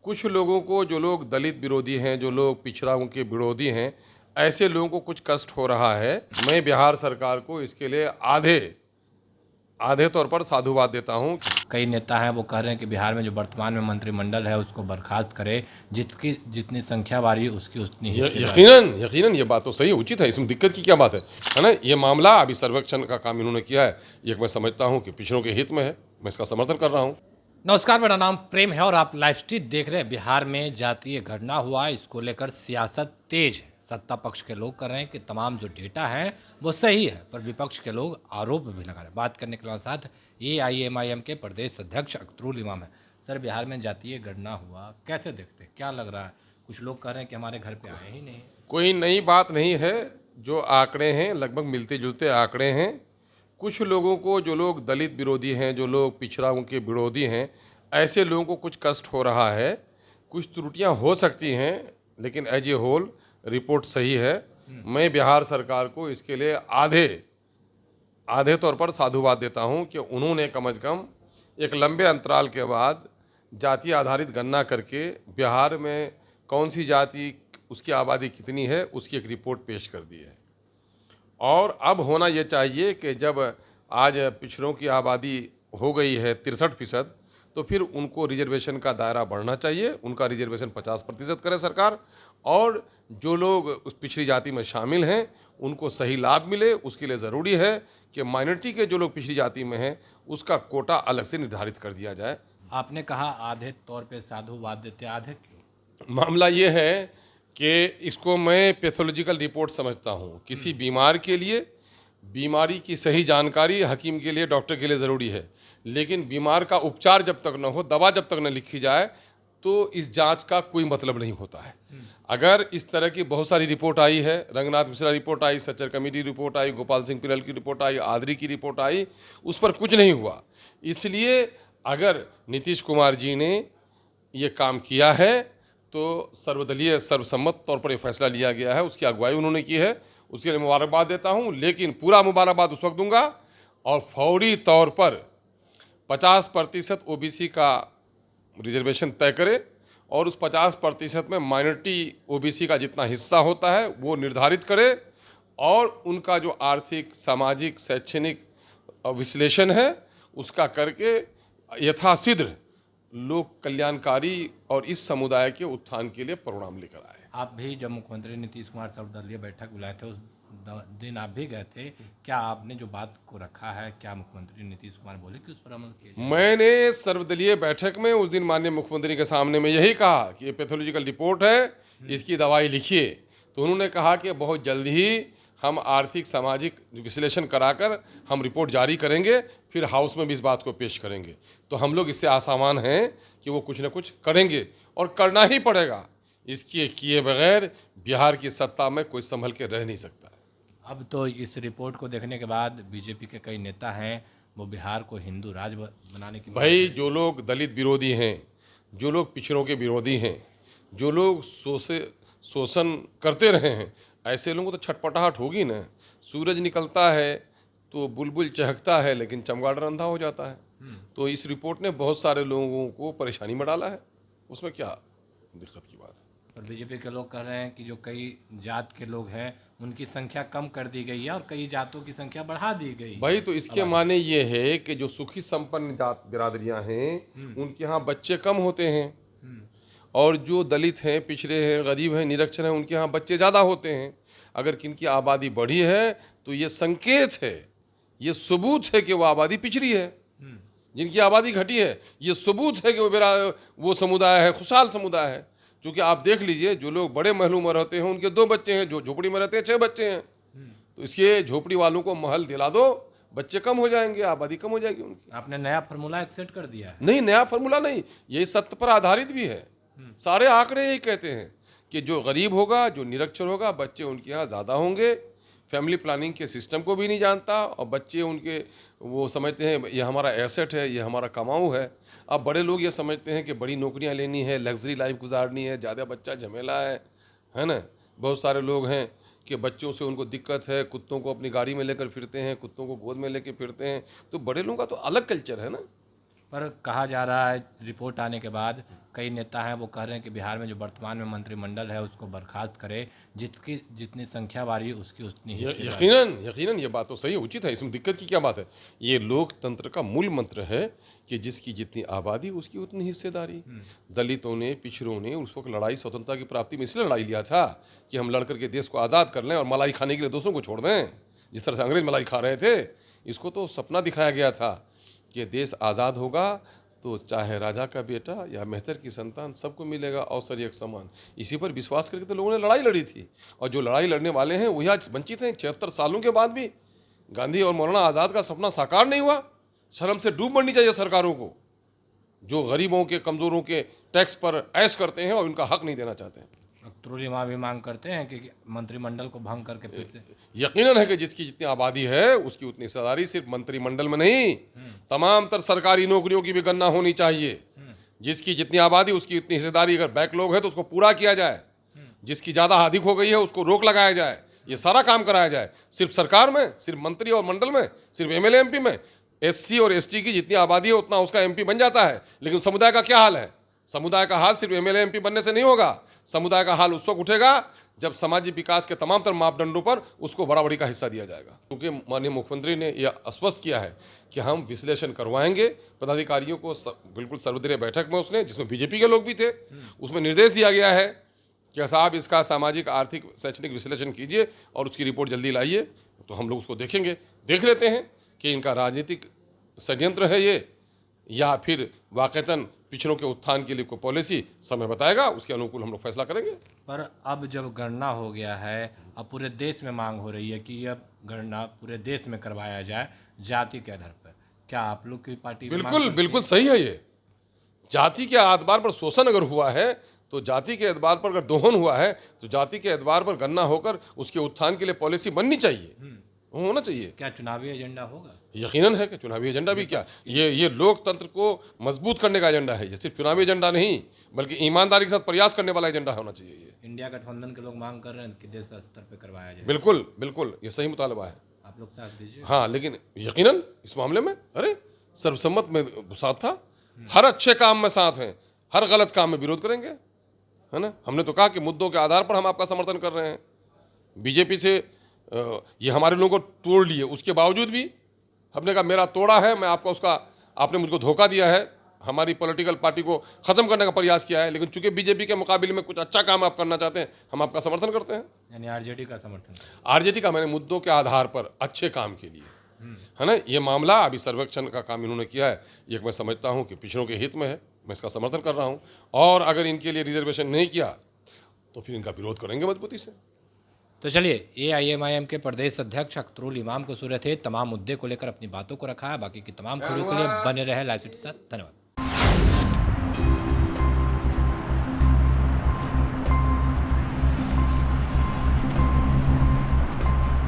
कुछ लोगों को, जो लोग दलित विरोधी हैं, जो लोग पिछड़ाओं के विरोधी हैं, ऐसे लोगों को कुछ कष्ट हो रहा है। मैं बिहार सरकार को इसके लिए आधे आधे तौर पर साधुवाद देता हूँ। कई नेता हैं वो कह रहे हैं कि बिहार में जो वर्तमान में मंत्रिमंडल है उसको बर्खास्त करे, जितनी संख्या वारी उसकी उतनी ही यकीनन यकीनन ये बात तो सही उचित है, इसमें दिक्कत की क्या बात है ना। ये मामला अभी सर्वेक्षण का काम इन्होंने किया है, ये मैं समझता हूँ कि पिछड़ों के हित में है, मैं इसका समर्थन कर रहा हूँ। नमस्कार, मेरा नाम प्रेम है और आप लाइव स्ट्रीट देख रहे हैं। बिहार में जातीय घटना हुआ, इसको लेकर सियासत तेज है। सत्ता पक्ष के लोग कर रहे हैं कि तमाम जो डेटा है वो सही है, पर विपक्ष के लोग आरोप भी लगा रहे हैं। बात करने के लिए साथ AIMIM के प्रदेश अध्यक्ष अख्तरुल इमाम है। सर, बिहार में जातीय घटना हुआ, कैसे देखते हैं, क्या लग रहा है? कुछ लोग कह रहे हैं कि हमारे घर पे आए ही नहीं। कोई नई बात नहीं है, जो आंकड़े हैं लगभग मिलते जुलते आंकड़े हैं। कुछ लोगों को, जो लोग दलित विरोधी हैं, जो लोग पिछड़ाओं के विरोधी हैं, ऐसे लोगों को कुछ कष्ट हो रहा है। कुछ त्रुटियां हो सकती हैं, लेकिन एज ए होल रिपोर्ट सही है। मैं बिहार सरकार को इसके लिए आधे तौर पर साधुवाद देता हूं कि उन्होंने कम से कम एक लंबे अंतराल के बाद जाति आधारित गणना करके बिहार में कौन सी जाति, उसकी आबादी कितनी है, उसकी एक रिपोर्ट पेश कर दी है। और अब होना ये चाहिए कि जब आज पिछड़ों की आबादी हो गई है 63%, तो फिर उनको रिजर्वेशन का दायरा बढ़ना चाहिए। उनका रिजर्वेशन 50% करे सरकार, और जो लोग उस पिछड़ी जाति में शामिल हैं उनको सही लाभ मिले। उसके लिए ज़रूरी है कि माइनॉरिटी के जो लोग पिछड़ी जाति में हैं उसका कोटा अलग से निर्धारित कर दिया जाए। आपने कहा आधे तौर पे साधुवाद देते, आधे क्यों? मामला ये है कि इसको मैं पैथोलॉजिकल रिपोर्ट समझता हूँ। किसी बीमार के लिए बीमारी की सही जानकारी हकीम के लिए, डॉक्टर के लिए ज़रूरी है, लेकिन बीमार का उपचार जब तक न हो, दवा जब तक न लिखी जाए, तो इस जांच का कोई मतलब नहीं होता है। अगर इस तरह की बहुत सारी रिपोर्ट आई है, रंगनाथ मिश्रा रिपोर्ट आई, सच्चर कमेटी रिपोर्ट आई, गोपाल सिंह पिरल की रिपोर्ट आई, आदरी की रिपोर्ट आई, उस पर कुछ नहीं हुआ। इसलिए अगर नीतीश कुमार जी ने ये काम किया है तो सर्वदलीय सर्वसम्मत तौर पर ये फैसला लिया गया है, उसकी अगुवाई उन्होंने की है, उसके लिए मुबारकबाद देता हूँ। लेकिन पूरा मुबारकबाद उस वक्त दूंगा और फौरी तौर पर 50% OBC का रिजर्वेशन तय करे, और उस 50% में माइनॉरिटी OBC का जितना हिस्सा होता है वो निर्धारित करे, और उनका जो आर्थिक, सामाजिक, शैक्षणिक विश्लेषण है उसका करके यथाशीघ्र लोक कल्याणकारी और इस समुदाय के उत्थान के लिए परिणाम लेकर आए। आप भी जब मुख्यमंत्री नीतीश कुमार सर्वदलीय बैठक बुलाए थे, उस दिन आप भी गए थे। क्या आपने जो बात को रखा है, क्या मुख्यमंत्री नीतीश कुमार बोले कि उस पर अमल किया जाए? मैंने सर्वदलीय बैठक में उस दिन माननीय मुख्यमंत्री के सामने में यही कहा कि ये पैथोलॉजिकल रिपोर्ट है, इसकी दवाई लिखिए। तो उन्होंने कहा कि बहुत जल्द ही हम आर्थिक सामाजिक विश्लेषण कराकर हम रिपोर्ट जारी करेंगे, फिर हाउस में भी इस बात को पेश करेंगे। तो हम लोग इससे आशावान हैं कि वो कुछ न कुछ करेंगे, और करना ही पड़ेगा। इसके किए बगैर बिहार की सत्ता में कोई संभल के रह नहीं सकता है। अब तो इस रिपोर्ट को देखने के बाद बीजेपी के कई नेता हैं वो बिहार को हिंदू राज्य बनाने की भाई, जो लोग दलित विरोधी हैं, जो लोग पिछड़ों के विरोधी हैं, जो लोग शोषण करते रहे हैं, ऐसे लोगों को तो छटपटाहट होगी ना। सूरज निकलता है तो बुलबुल चहकता है, लेकिन चमगादड़ अंधा हो जाता है। तो इस रिपोर्ट ने बहुत सारे लोगों को परेशानी में डाला है, उसमें क्या दिक्कत की बात है। और बीजेपी के लोग कह रहे हैं कि जो कई जात के लोग हैं उनकी संख्या कम कर दी गई है और कई जातों की संख्या बढ़ा दी गई भाई, है। तो इसके माने ये है कि जो सुखी संपन्न जात बिरादरियां हैं उनके यहाँ बच्चे कम होते हैं, और जो दलित हैं, पिछड़े हैं, गरीब हैं, निरक्षर हैं, उनके यहाँ बच्चे ज़्यादा होते हैं। अगर किनकी आबादी बढ़ी है तो ये संकेत है, ये सबूत है कि वो आबादी पिछड़ी है। जिनकी आबादी घटी है, ये सबूत है कि वो समुदाय है, खुशहाल समुदाय है। क्योंकि आप देख लीजिए, जो लोग बड़े महलों में रहते हैं उनके 2 बच्चे हैं, जो झोपड़ी में रहते हैं 6 बच्चे हैं। तो इसलिए झोपड़ी वालों को महल दिला दो, बच्चे कम हो जाएंगे, आबादी कम हो जाएगी उनकी। आपने नया फार्मूला एक्सेप्ट कर दिया है? नहीं, नया फार्मूला नहीं, यही सत्य पर आधारित भी है। सारे आंकड़े यही कहते हैं कि जो गरीब होगा, जो निरक्षर होगा, बच्चे उनके यहाँ ज़्यादा होंगे। फैमिली प्लानिंग के सिस्टम को भी नहीं जानता, और बच्चे उनके वो समझते हैं ये हमारा एसेट है, ये हमारा कमाऊ है। अब बड़े लोग ये समझते हैं कि बड़ी नौकरियां लेनी है, लग्जरी लाइफ गुजारनी है, ज़्यादा बच्चा झमेला है ना। बहुत सारे लोग हैं कि बच्चों से उनको दिक्कत है, कुत्तों को अपनी गाड़ी में लेकर फिरते हैं, कुत्तों को गोद में लेकर फिरते हैं। तो बड़े लोगों का तो अलग कल्चर है ना। पर कहा जा रहा है रिपोर्ट आने के बाद कई नेता हैं वो कह रहे हैं कि बिहार में जो वर्तमान में मंत्रिमंडल है उसको बर्खास्त करे, जिसकी जितनी संख्या बारी उसकी उतनी ही हिस्सेदारी। यकीनन यकीनन ये बात तो सही है, उचित है, इसमें दिक्कत की क्या बात है। ये लोकतंत्र का मूल मंत्र है कि जिसकी जितनी आबादी उसकी उतनी हिस्सेदारी। दलितों ने, पिछड़ों ने उस वक्त लड़ाई स्वतंत्रता की प्राप्ति में इसलिए लड़ाई लिया था कि हम लड़ करके देश को आज़ाद कर लें और मलाई खाने के लिए दूसरों को छोड़ दें, जिस तरह से अंग्रेज मलाई खा रहे थे। इसको तो सपना दिखाया गया था कि देश आज़ाद होगा तो चाहे राजा का बेटा या मेहतर की संतान सबको मिलेगा अवसर एक समान। इसी पर विश्वास करके तो लोगों ने लड़ाई लड़ी थी, और जो लड़ाई लड़ने वाले हैं वही आज वंचित हैं। 76 सालों के बाद भी गांधी और मौलाना आज़ाद का सपना साकार नहीं हुआ। शर्म से डूब मरनी चाहिए सरकारों को, जो गरीबों के, कमज़ोरों के टैक्स पर ऐश करते हैं और उनका हक नहीं देना चाहते हैं। तुरुली माँ भी मांग करते हैं कि मंत्रिमंडल को भंग करके फिर से। यकीनन है कि जिसकी जितनी आबादी है उसकी उतनी हिस्सेदारी, सिर्फ मंत्रिमंडल में नहीं, तमाम तर सरकारी नौकरियों की भी गणना होनी चाहिए। जिसकी जितनी आबादी उसकी उतनी हिस्सेदारी, अगर बैकलॉग है तो उसको पूरा किया जाए, जिसकी ज़्यादा अधिक हो गई है उसको रोक लगाया जाए, ये सारा काम कराया जाए। सिर्फ सरकार में, सिर्फ मंत्री और मंडल में, सिर्फ एमएलए एमपी में, एससी और एसटी की जितनी आबादी है उतना उसका एमपी बन जाता है। लेकिन समुदाय का क्या हाल है? समुदाय का हाल सिर्फ एमएलए एमपी बनने से नहीं होगा। समुदाय का हाल उस वक्त उठेगा जब सामाजिक विकास के तमाम तरह मापदंडों पर उसको बराबरी का हिस्सा दिया जाएगा। क्योंकि माननीय मुख्यमंत्री ने यह आश्वस्त किया है कि हम विश्लेषण करवाएंगे पदाधिकारियों को। बिल्कुल सर्वदलीय बैठक में उसने, जिसमें बीजेपी के लोग भी थे, उसमें निर्देश दिया गया है कि साहब इसका सामाजिक, आर्थिक, शैक्षणिक विश्लेषण कीजिए और उसकी रिपोर्ट जल्दी लाइए। तो हम लोग उसको देखेंगे, देख लेते हैं कि इनका राजनीतिक षड्यंत्र है ये, या फिर वाकईतन पिछड़ों के उत्थान के लिए कोई पॉलिसी। समय बताएगा, उसके अनुकूल हम लोग फैसला करेंगे। पर अब जब गणना हो गया है, अब पूरे देश में मांग हो रही है कि अब गणना पूरे देश में करवाया जाए जाति के आधार पर। क्या आप लोग की पार्टी बिल्कुल बिल्कुल सही है ये। जाति के आधार पर शोषण अगर हुआ है तो जाति के एतबार पर अगर दोहन हुआ है तो जाति के एतबार पर गणना होकर उसके उत्थान के लिए पॉलिसी बननी चाहिए, होना चाहिए। क्या चुनावी एजेंडा होगा? यकीनन है कि चुनावी एजेंडा भी क्या, ये लोकतंत्र को मजबूत करने का एजेंडा है। ये सिर्फ चुनावी एजेंडा नहीं बल्कि ईमानदारी के साथ प्रयास करने वाला एजेंडा होना चाहिए ये। इंडिया गठबंधन के लोग मांग कर रहे हैं कि देश स्तर पर करवाया जाए। बिल्कुल बिल्कुल, ये सही मुतालबा है। आप लोग साथ दीजिए। हाँ, लेकिन यकीनन इस मामले में अरे सर्वसम्मत में साथ था। हर अच्छे काम में साथ हैं, हर गलत काम में विरोध करेंगे, है ना। हमने तो कहा कि मुद्दों के आधार पर हम आपका समर्थन कर रहे हैं। बीजेपी से ये हमारे लोगों को तोड़ लिए, उसके बावजूद भी हमने कहा मेरा तोड़ा है, मैं आपका उसका, आपने मुझको धोखा दिया है, हमारी पॉलिटिकल पार्टी को ख़त्म करने का प्रयास किया है। लेकिन चूंकि बीजेपी के मुकाबले में कुछ अच्छा काम आप करना चाहते हैं, हम आपका समर्थन करते हैं। यानी आरजेडी का समर्थन? आरजेडी का मैंने मुद्दों के आधार पर अच्छे काम के लिए, है ना। ये मामला अभी सर्वेक्षण का काम इन्होंने किया है, ये मैं समझता हूँ कि पिछड़ों के हित में है, मैं इसका समर्थन कर रहा हूँ। और अगर इनके लिए रिजर्वेशन नहीं किया तो फिर इनका विरोध करेंगे मजबूती से। तो चलिए, एआईएमआईएम के प्रदेश अध्यक्ष अख्तरुल इमाम को सूरत है तमाम मुद्दे को लेकर अपनी बातों को रखा है। बाकी की तमाम खबरों के लिए बने रहे लाइव के साथ। धन्यवाद।